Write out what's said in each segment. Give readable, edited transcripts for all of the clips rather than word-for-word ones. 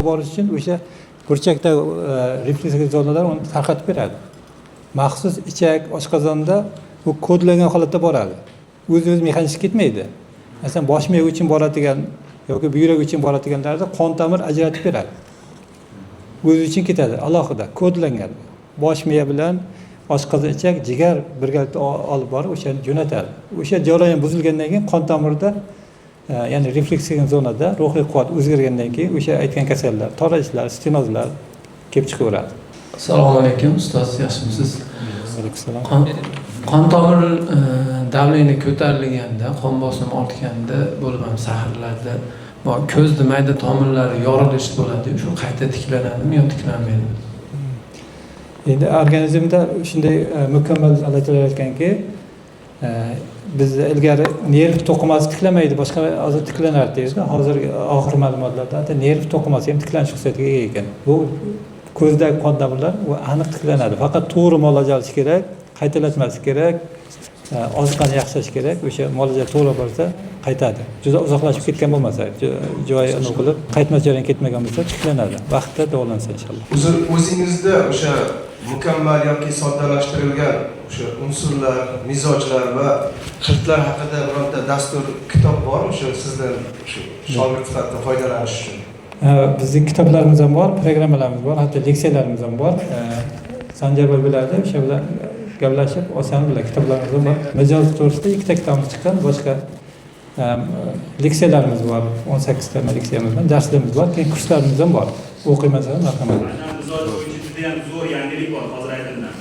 borish uchun o'sha burchakda refleksik zonalar uni tarqatib beradi. Maxsus ichak oshqozonda bu kodlangan holatda boradi. O'z-o'zi mexanik ketmaydi. Masalan, bosh miya uchun boradigan yoki buyrak uchun boradiganlarda qon tomir ajratib beradi. O'zi uchun ketadi, alohida kodlangan. Bosh miya bilan oshqozon, ichak, jigar birgalikda olib borib o'shani jo'natadi. O'sha jarayon buzilgandan keyin qon tomirda, ya'ni refleksik zonada ruhiy quvvat o'zgargandan keyin o'sha aytgan kasallar, torayishlar, stenozlar kelib chiqaveradi. Assalomu alaykum, ustoz, yaxshimisiz? Alayhissalom. Qon tomir davleni ko'tarilganda, qon bosimi ortganda bo'lgan saharlarda ko'zning mayda tomirlari yorilish bo'ladi. Shu qayta tiklanadimi yo tiklanmaydimi? Endi organizmda shunday mukammal aytilayotganki, bizda ilgari nerv to'qimasi tiklamaydi, boshqa a'zo tiklanardi deydi. Hozir oxir ma'lumotlarda nerv to'qimasi ham tiklanish xususiyatiga ega ekan. Bu ko'zdagi qon tomirlar u aniq tiklanadi. Faqat to'g'ri muolaja qilish kerak, qaytalatmaslik kerak, oziqani yaxshilash kerak. O'sha muolaja to'g'ri bo'lsa qaytadi. Juda uzoqlashib ketgan bo'lmasa, joyi aniq qilib, qaytmas jarayon ketmagan bo'lsa tiklanadi. Vaqtida davolansa inshaalloh. O'zingizda o'sha mukammal yoki soddalashtirilgan o'sha unsurlar, mizojlar va xiltlar haqida birorta dastur kitob bormi o'sha sizlar shu shogird sifatida foydalanish uchun? Bizning kitoblarimiz ham bor, programmalarimiz bor, hatto leksiyalarimiz ham bor. Sanjar biladi, o'sha bilan gaplashib olsangiz bo'ladi. Kitoblarimiz ham bor. Mijoz to'g'risida ikkita kitobimiz chiqqan, boshqa leksiyalarimiz bor. 18 ta leksiyamiz bor, darslarimiz bor, keyin kurslarimiz ham bor. O'qiymansan, marhamat. Mizoj bo'yicha juda ham zo'r yangilik bor hozir aytilgan.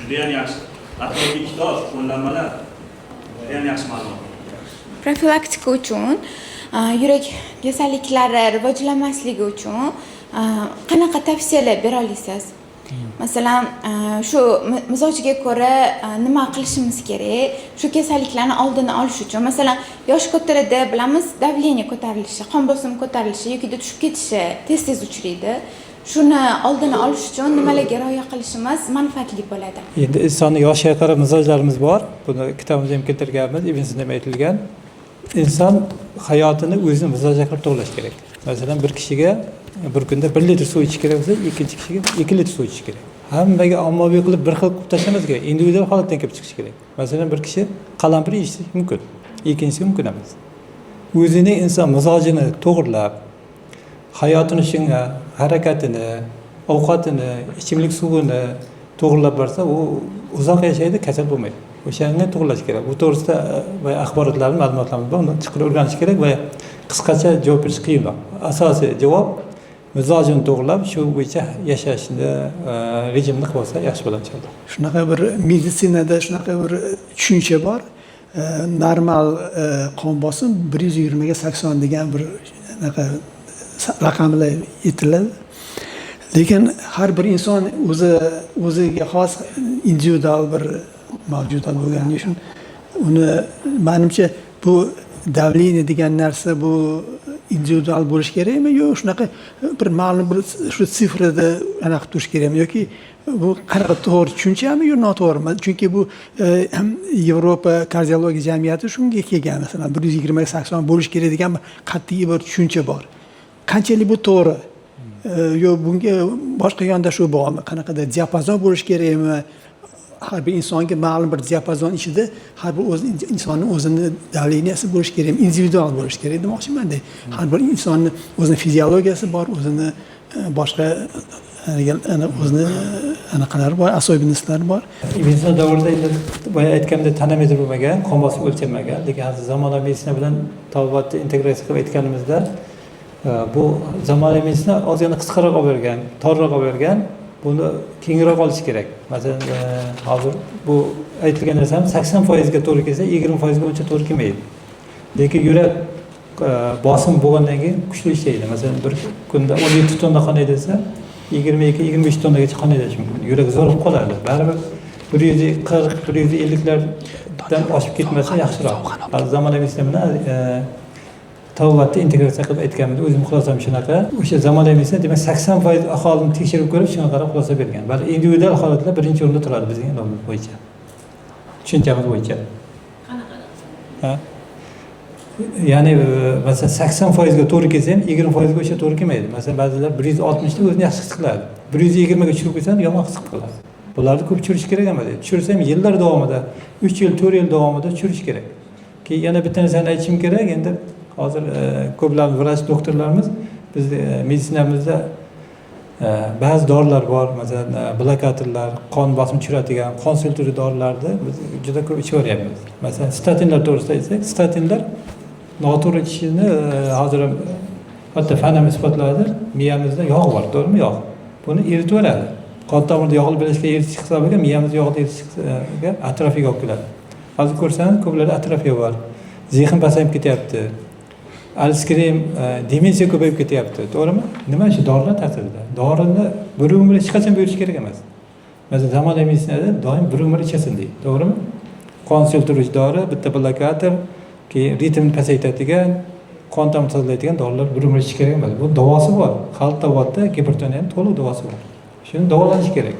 Juda ham yaxshi. Hattoki kitob, qo'llanmalar juda ham yaxshi ma'lumot. Profilaktika uchun yurak kasalliklari rivojlanmasligi uchun qanaqa tavsiyalar bera olasiz? Masalan, shu mizojiga ko'ra nima qilishimiz kerak? Shu kasalliklarni oldini olish uchun, masalan, yosh ko'taradi, bilamiz, davleniya ko'tarilishi, qon bosimi ko'tarilishi yoki tushib ketishi tez-tez uchraydi. Shuni oldini olish uchun nimalarga rioya qilishimiz manfaatli bo'ladi? Endi insonning yoshiga qarab mizojlarimiz bor. Buni kitobimizda ham keltirganmiz, Ibn ham aytilgan. Inson hayotini o'zining mizojiga qarab to'g'rilash kerak. Masalan, bir kishiga bir kunda 1 litr suv ichish kerak bo'lsa, ikkinchi kishiga 2 litr suv ichish kerak. Hammaga ommaviy qilib bir xil qilib tashlamas kerak. Individual holatdan kelib chiqish kerak. Masalan, bir kishi qalampir yeyishi mumkin, ikkinchisi mumkin emas. O'zining inson mizojini to'g'rilab, hayotini shunga, harakatini, ovqatini, ichimlik suvini to'g'rilab borsa, u uzoq yashaydi, kasal bo'lmaydi. O'shanga to'g'rilash kerak. Bu to'g'risida va axborotlarni, ma'lumotlarimiz bor, uni chiqarib o'rganish kerak va qisqacha javob berish qiyinroq. Asosiy javob mizojini to'g'rilab, shu bo'yicha yashashni rejimni qilib olsa yaxshi bo'ladi inshaalloh. Shunaqa bir meditsinada shunaqa bir tushuncha bor. Normal qon bosim 120 ga 80 degan bir raqamlar aytiladi. Lekin har bir inson o'ziga xos individual bir mavjudot bo'lgani uchun uni menimcha bu davleniya degan narsa bu individual bo'lish kerakmi yo shunaqa bir ma'lum bir shu sifrada aniq turish kerakmi yoki bu qanaqa to'g'ri tushunchami yo noto'g'rimi? Chunki bu Yevropa kardiologiya jamiyati shunga kelgan, masalan 120 ga 80 bo'lish kerak degan qat'iy bir tushuncha bor. Qanchalik bu to'g'ri? Yo bunga boshqa yondashuv bormi? Qanaqadir diapazon bo'lish kerakmi? Har bir insonga ma'lum bir diapazon ichida har bir insonning o'zini davleniyasi bo'lish kerak, individual bo'lish kerak demoqchiman-da. Har bir insonning o'zining fiziologiyasi bor, o'zini boshqa o'zini anaqalari bor, asobiyliklari bor. Inson davrida endi boya aytgandek tanometr bo'lmagan, qon bosimi o'lchanmagan, lekin hozir zamonaviy meditsina bilan tobbiqotni integratsiya qilib aytganimizda bu zamonaviy meditsina ozgina qisqaroq olib bergan, torroq olib bergan. Buni kengroq olish kerak. Masalan, hozir bu aytilgan narsa 80% ga to'g'ri kelsa, 20% ga uncha to'g'ri kelmaydi. Lekin yurak bosim bo'lgandan keyin kuchli ishlaydi. Masalan, bir kunda 17 tonna qon haydasa, 22-25 tonnagacha qon haydash mumkin. Yurak zo'rib qoladi. Baribir 140-150lardan oshib ketmasa yaxshiroq. Hozir zamonaviy meditsina bilan tavbatni integratsiya qilib aytganmiz. O'zim xulosam shunaqa. O'sha zamonaviy meditsina demak 80% aholini tekshirib ko'rib, shunga qarab xulosa bergan. Balki individual holatlar birinchi o'rinda turadi bizning ilmimiz bo'yicha. Tushunchamiz bo'yicha. Qanaqa? ya'ni masalan 80%ga to'g'ri kelsa ham 20%ga o'sha to'g'ri kelmaydi. Masalan ba'zilar 160 da o'zini yaxshi his qiladi. 120 ga tushirib qo'ysa ham yomon his qiladi. Bularni ko'p tushirish kerak emas. Tushirsam yillar davomida, 3 yil, 4 yil davomida tushirish kerak. Keyin yana bitta narsani aytishim kerak. Endi hozir ko'plarimiz vrach doktorlarimiz biz meditsinamizda ba'zi dorilar bor, masalan blokatorlar, qon bosimi tushiradigan, qon siltiri dorilarni biz juda ko'p ichaveryapmiz. Masalan statinlar to'g'risida aytsak, statinlar noto'g'ri ichishni hozir ham hatto fan ham isbotladi. Miyamizda yog' bor, to'g'rimi? Yog'. Buni eritib yuboradi. Qon tomirida yog'ni bilishga eritish hisobiga miyamizda yog'ni eritishga atrofiga olib keladi. Hozir ko'rsangiz, ko'plarda atrofiya bor. Zehn pasayib ketyapti. Alzheimer, demensiya ko'payib ketyapti, to'g'rimi? Nima shu dorilar ta'sirida? Dorini bir umr hech qachon berish kerak emas. Masalan, zamonaviy meditsinada doim bir umr ichasin deydi, to'g'rimi? Qon siltiruvchi dori, bitta blokator, keyin ritmni pasaytiradigan, qon tomirni tozaladigan dorilar bir umr ichish kerak emas. Bu davosi bor. Xalq tabiatda gipertoniyaning to'liq davosi bor. Shuni davolanish kerak.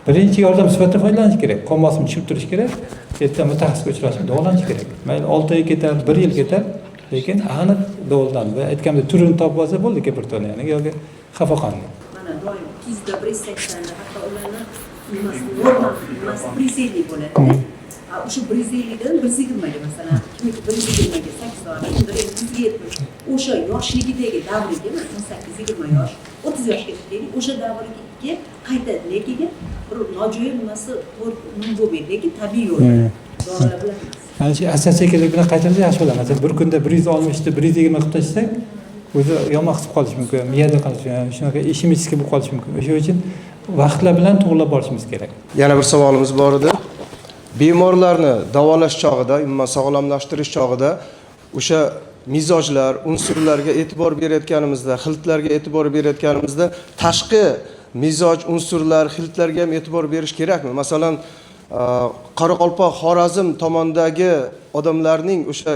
Birinchi yordam sifatida foydalanish kerak. Qon bosimini tushirib turish kerak. Erta mutaxassisga uchrashib davolanish kerak. Mayli 6 oy ketar, 1 yil ketar, lekin aniq davolanadi va aytganimdek turini topib olsa bo'ldi gipertoniyani yoki xafaqonni. Mana doim kuzda 180 hatto ularni normal emas, 150 bo'ladi. O'sha 150 dan 120 ga masalan, kimniki 120 ga 80, kimniki 170. O'sha yoshligidagi davriga, 18-20 yosh, 30 yoshga deylik, o'sha davriga qaytadi, lekin bir nojo'ya nimasi bo'lmaydi, lekin tabiiy yo'l. Dorilar bilan Ana shu asosiylik bilan qaytarsa yaxshi bo'ladi. Masalan, bir kunda 160 ta 120 qilib tashlasak, o'zi yomon his qilib qolish mumkin, miyada qolishi, shunaqa ishemический bo'lib qolishi mumkin. O'sha uchun vaqtlar bilan to'g'rilab borishimiz kerak. Yana bir savolimiz bor edi. Bemorlarni davolash chog'ida, umuman sog'lomlashtirish chog'ida o'sha mizojlar, unsurlarga e'tibor berayotganimizda, xiltlarga e'tibor berayotganimizda tashqi mizoj, unsurlar, xiltlarga ham e'tibor berish kerakmi? Masalan, Qoraqalpoq, Xorazm tomondagi odamlarning o'sha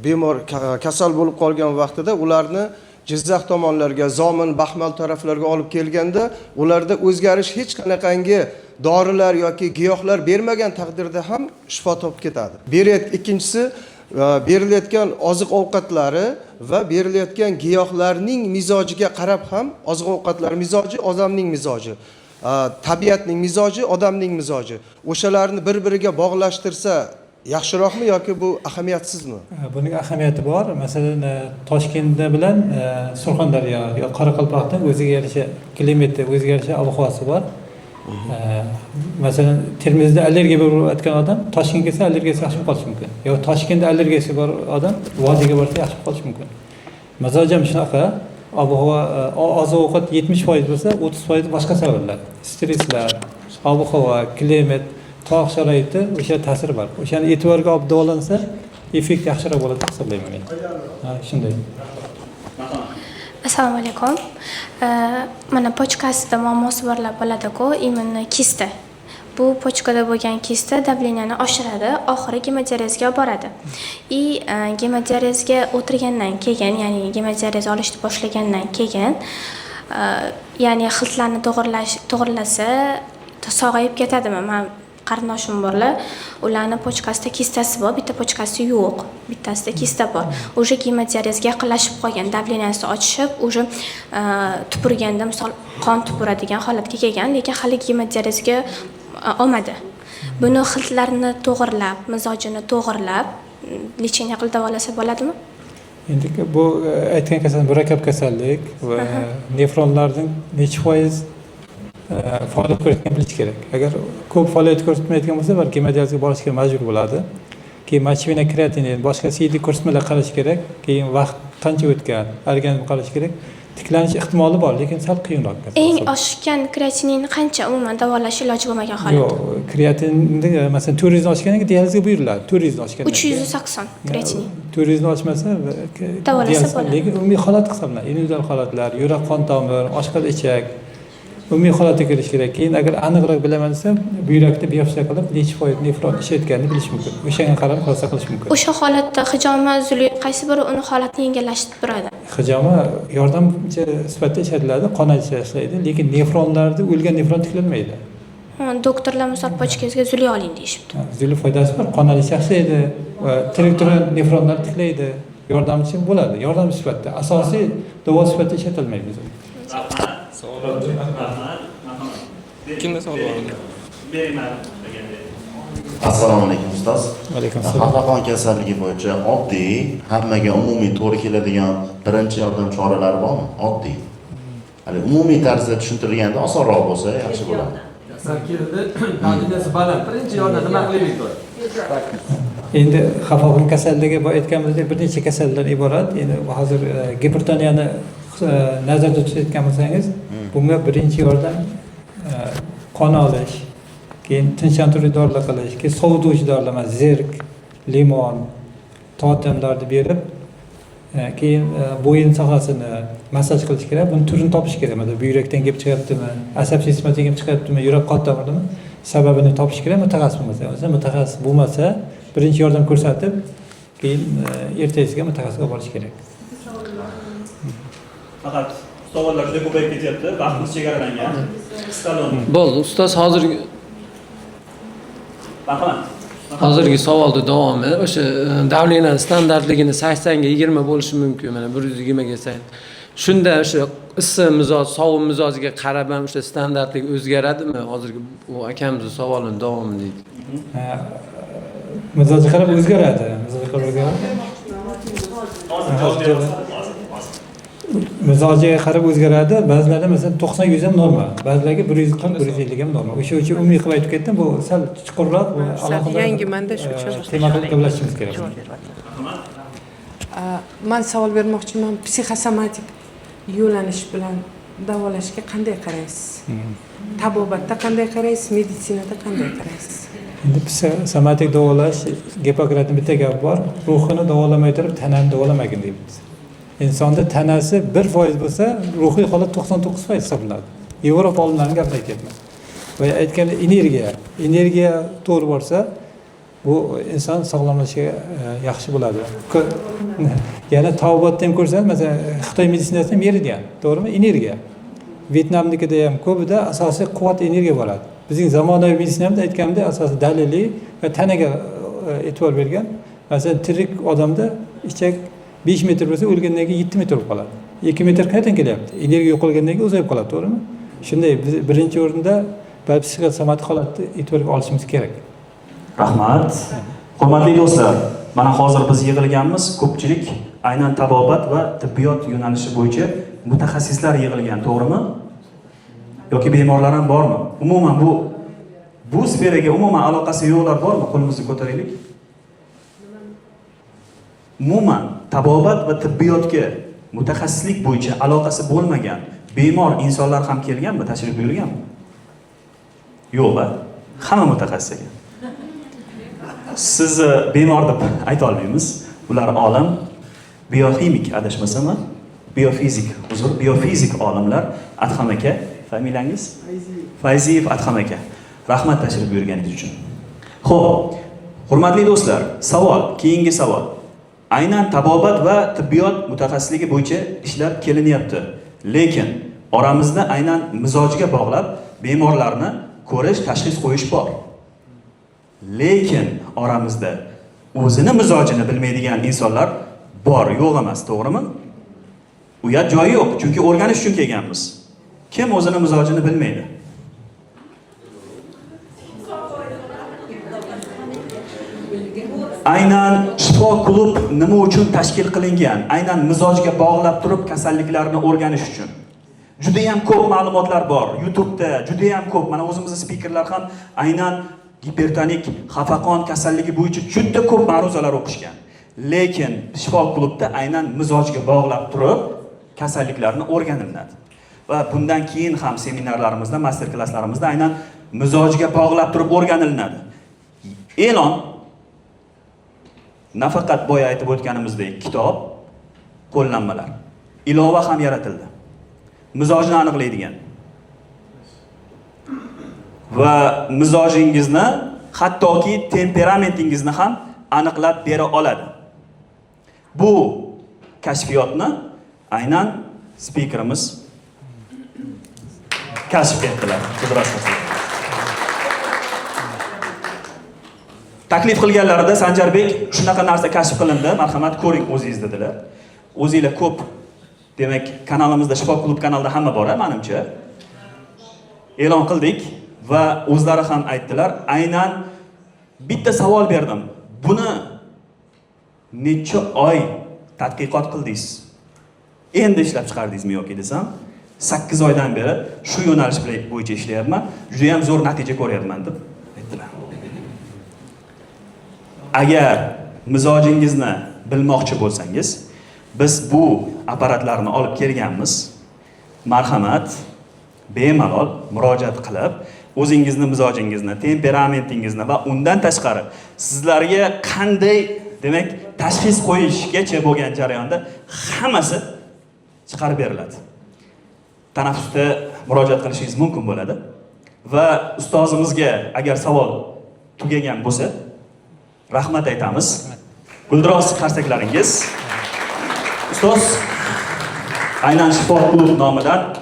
bemor kasal bo'lib qolgan vaqtida ularni Jizzax tomonlarga, Zomin, Baxmal taraflarga olib kelganda, ularda o'zgarish hech qanaqangi dorilar yoki giyohlar bermagan taqdirda ham shifo topib ketadi. Ikkinchisi, berilayotgan oziq-ovqatlari va berilayotgan giyohlarning mizojiga qarab ham oziq-ovqatlar mizoji, odamning mizoji, tabiatning mizoji, odamning mizoji. O'shalarni bir-biriga bog'lashtirsa yaxshiroqmi yoki bu ahamiyatsizmi? Buning ahamiyati bor. Masalan, Toshkentda bilan Surxondaryo yoki Qoraqalpoqning o'ziga yarasha klimati, o'ziga yarasha ob-havosi bor. Masalan, Termizda allergiya bo'layotgan odam Toshkentga kelsa allergiyasi yaxshi bo'lib qolishi mumkin. Yoki Toshkentda allergiyasi bor odam vodiyga borsa yaxshi bo'lib qolishi mumkin. Mizoj ham shunaqa. Ob-havo, oziq-ovqat 70% bo'lsa, 30% boshqa sabablar. Stresslar, ob-havo, klimat, tog' sharoiti o'sha ta'siri bor. O'shani e'tiborga olib davolansa, effekt yaxshiroq bo'ladi deb hisoblayman men. Shunday. Assalomu alaykum. Mana pochkasida muammosi borlar bo'ladi-ku, immuniy kista. Bu pochkada bo'lgan kista davleniyani oshiradi, oxiri gemodializga olib boradi. Gemodializga o'tirgandan keyin, ya'ni gemodializ olishni boshlagandan keyin, ya'ni xiltlarni to'g'rilasa sog'ayib ketadimi? Men qarindoshim borlar, ularni pochkasida kistasi bor, bitta pochkasi yo'q, bittasida kista bor. O'sha gemodializga yaqinlashib qolgan, davleniyasi ochishib, o'sha tupurganda, misol qon tupuradigan holatga kelgan, lekin hali gemodializga olmadi. Buni xiltlarini to'g'irlab, mizojini to'g'irlab, lecheniya qilib davolasa bo'ladimi? Endi bu aytgan kasal murakkab kasallik va nefronlarning necha foiz faoliyat ko'rsatganini bilish kerak. Agar ko'p faoliyat ko'rsatmayotgan bo'lsa, balki gemodializga borishga majbur bo'ladi. Keyin mochvina kreatinin, boshqa siydik ko'rsatmalar qarash kerak. Keyin vaqt qancha o'tgan, organizm qarash kerak. Tiklanish ehtimoli bor, lekin sal qiyinroq. Eng oshgan kreatinini qancha umuman davolash iloji bo'lmagan holat? Yo'q, kreatinni masalan 400 ni oshganiga dializga buyuriladi. 400 ni oshgandan 380 kreatinin. 400 ni oshmasa davolasa bo'ladi. Lekin umumiy holat hisoblanadi. Individual holatlar, yurak qon tomir, oshqoz ichak umumiy holatga kirish kerak. Keyin agar aniqroq bilaman desam, buyrakda biopsiya qilib, necha foiz nefron ishlayotganini bilish mumkin. O'shanga qarab xulosa qilish mumkin. O'sha holatda hijoma, uzili qaysi biri uni holatni yengillashtirib turadi? Hijoma yordamchi sifatida ishlatiladi, qon ajrashlaydi, lekin nefronlarda o'lgan nefron tiklanmaydi. Doktorlar misol pochkangizga zuli oling deyishibdi. Zuli foydasi bor, qon ajrash yaxshilaydi va tirik turgan nefronlar tiklaydi. yordamchi bo'ladi, yordam sifatida, asosiy davo sifatida ishlatilmaydi biz. Kimda savol bor? Assalomu alaykum ustoz. Alaykum assalom. Xafaqon kasalligi bo'yicha oddiy, hammaga umumiy to'g'ri keladigan birinchi yordam choralari bormi? Oddiy. Hali umumiy tarzda tushuntirilganda osonroq bo'lsa yaxshi bo'ladi. Keldi, tajribasi baland. Birinchi yordam nima qilaylik to'g'ri? Endi xafaqon kasalligi bu aytganimizdek bir necha kasallikdan iborat. Endi hozir gipertoniyani nazarda tutayotgan bo'lsangiz, bunga birinchi yordam qon olish, keyin tinchlantiruvchi dorilar qilish, keyin sovutuvchi dorilar, zirk, limon, totimlarni berib, keyin bo'yin sohasini massaj qilish kerak. Buni turini topish kerak. Masalan, buyrakdan kelib chiqyaptimi, asab sistemasidan kelib chiqyaptimi, yurak qon tomiridami? Sababini topish kerak mutaxassis bo'lmasa. Mutaxassis bo'lmasa, birinchi yordam ko'rsatib, keyin ertasiga mutaxassisga olib borish kerak. Faqat savollar juda ko'payib ketyapti, vaqtimiz chegaralangan. Qisqalon. Bo'ldi, ustoz hozirgi savolning davomi o'sha davleniya standartligini 80 ga 20 bo'lishi mumkin. Mana 120 ga kelsa. Shunda o'sha issiq mizoj, sovuq mizojiga qarab ham o'sha standartlik o'zgaradimi? Hozirgi u akamizning savolining davomi deydi. Mizojiga qarab o'zgaradi. Mizojiga qarab o'zgaradi. Mizojiga qarab o'zgaradi. Ba'zilarda masalan 90-100 ham normal, ba'zilarga 140-150 ham normal. O'sha uchun umumiy qilib aytib ketdim, bu sal chuqurroq va alohida yangi manda shu temaga gaplashishimiz kerak. Men savol bermoqchiman, psixosomatik yo'lanish bilan davolashga qanday qaraysiz? Tabobatda qanday qaraysiz, meditsinada qanday qaraysiz? Endi psixosomatik davolash, Gippokratning bitta gapi bor, ruhini davolamay turib tanani davolamagin deymiz. İnsonda tanasi 1% bo'lsa, ruhiy holat 99% hisoblanadi. Yevropa olimlarining gapini aytyapman. Va aytganda energiya to'g'ri bo'lsa, bu inson sog'lomlashishiga yaxshi bo'ladi. Yana tavbatda ham ko'rsangiz, masalan, Xitoy meditsinasida ham yerigan, to'g'rimi? Energiya. Vyetnamnikida ham ko'pida asosiy quvvat energiya bo'ladi. Bizning zamonaviy meditsinamizda aytganimdek, asosiy daliliy va tanaga e'tibor bergan. Masalan, tirik odamda ichak 5 metr bo'lsa, o'lgandan keyin 7 metr bo'lib qoladi. 2 metr qayerdan kelyapti? Energiya yo'qolgandan keyin uzayib qoladi, to'g'rimi? Shunday biz birinchi o'rinda psixosomatik holatni e'tiborga olishimiz kerak. Rahmat. Hurmatli do'stlar, mana hozir biz yig'ilganmiz, ko'pchilik aynan tabobat va tibbiyot yo'nalishi bo'yicha mutaxassislar yig'ilgan, to'g'rimi? Yoki bemorlar ham bormi? Umuman bu sferaga umuman aloqasi yo'qlar bormi? Qo'limizni ko'taraylik. Umuman tabobat va tibbiyotga mutaxassislik bo'yicha aloqasi bo'lmagan bemor insonlar ham kelganmi, tashrif buyurganmi? Yo'q-a? Hamma mutaxassis ekan. Sizni bemor deb ayta olmaymiz. Ular olim, bioximik adashmasam, biofizik olimlar. Adham aka, familiyangiz? Fayziyev Adham aka. Rahmat tashrif buyurganingiz uchun. Xo'p, hurmatli do'stlar, keyingi savol. Aynan tabobat va tibbiyot mutaxassisligi bo'yicha ishlar kelinyapti. Lekin oramizda aynan mizojiga bog'lab bemorlarni ko'rish, tashxis qo'yish bor. Lekin oramizda o'zini mizojini bilmaydigan insonlar bor, yo'q emas, to'g'rimi? Uyat joyi yo'q, chunki o'rganish uchun kelganmiz. Kim o'zini mizojini bilmaydi? Aynan shifo klub nima uchun tashkil qilingan? Aynan mizojga bog'lab turib kasalliklarni o'rganish uchun. Juda ham ko'p ma'lumotlar bor. YouTube'da juda ham ko'p. Mana o'zimizning spikerlar ham aynan gipertonik, xafaqon kasalligi bo'yicha juda ko'p ma'ruzalar o'qishgan. Lekin shifo klubda aynan mizojga bog'lab turib kasalliklarni o'rganiladi. Va bundan keyin ham seminarlarimizda, master klasslarimizda aynan mizojga bog'lab turib o'rganilinadi. E'lon nafaqat boya aytib o'tganimizdek kitob, qo'llanmalar, ilova ham yaratildi. Mizojni aniqlaydigan va mizojingizni, hattoki temperamentingizni ham aniqlab bera oladi. Bu kashfiyotni aynan spikerimiz kashf etdilar. Taklif qilganlarida Sanjarbek shunaqa narsa kashf qilindi, marhamat ko'ring o'zingiz dedilar. O'zingizlar ko'p, demak, kanalimizda Shifo klub kanalida hamma bor, menimcha. E'lon qildik va o'zlari ham aytdilar, aynan bitta savol berdim. Buni necha oy tadqiqot qildingiz? Endi ishlab chiqardingizmi yoki desam, 8 oydan beri shu yo'nalish bo'yicha ishlayapman, juda ham zo'r natija ko'ryapman deb aytdilar. Agar mizojingizni bilmoqchi bo'lsangiz, biz bu apparatlarni olib kelganmiz. Marhamat, bemalol murojaat qilib, o'zingizni mizojingizni, temperamentingizni va undan tashqari sizlarga qanday, demak, tashxis qo'yishgacha bo'lgan jarayonda hammasi chiqarib beriladi. Tanaffusda murojaat qilishingiz mumkin bo'ladi va ustozimizga agar savol tugagan bo'lsa, rahmat aytamiz. Guldiroz qarsaklaringiz. Ustoz, aynan Shifo klub nomidan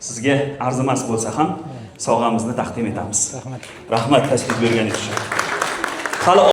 sizga arzimas bo'lsa ham sovg'amizni taqdim etamiz. Rahmat tashrif buyurganingiz uchun.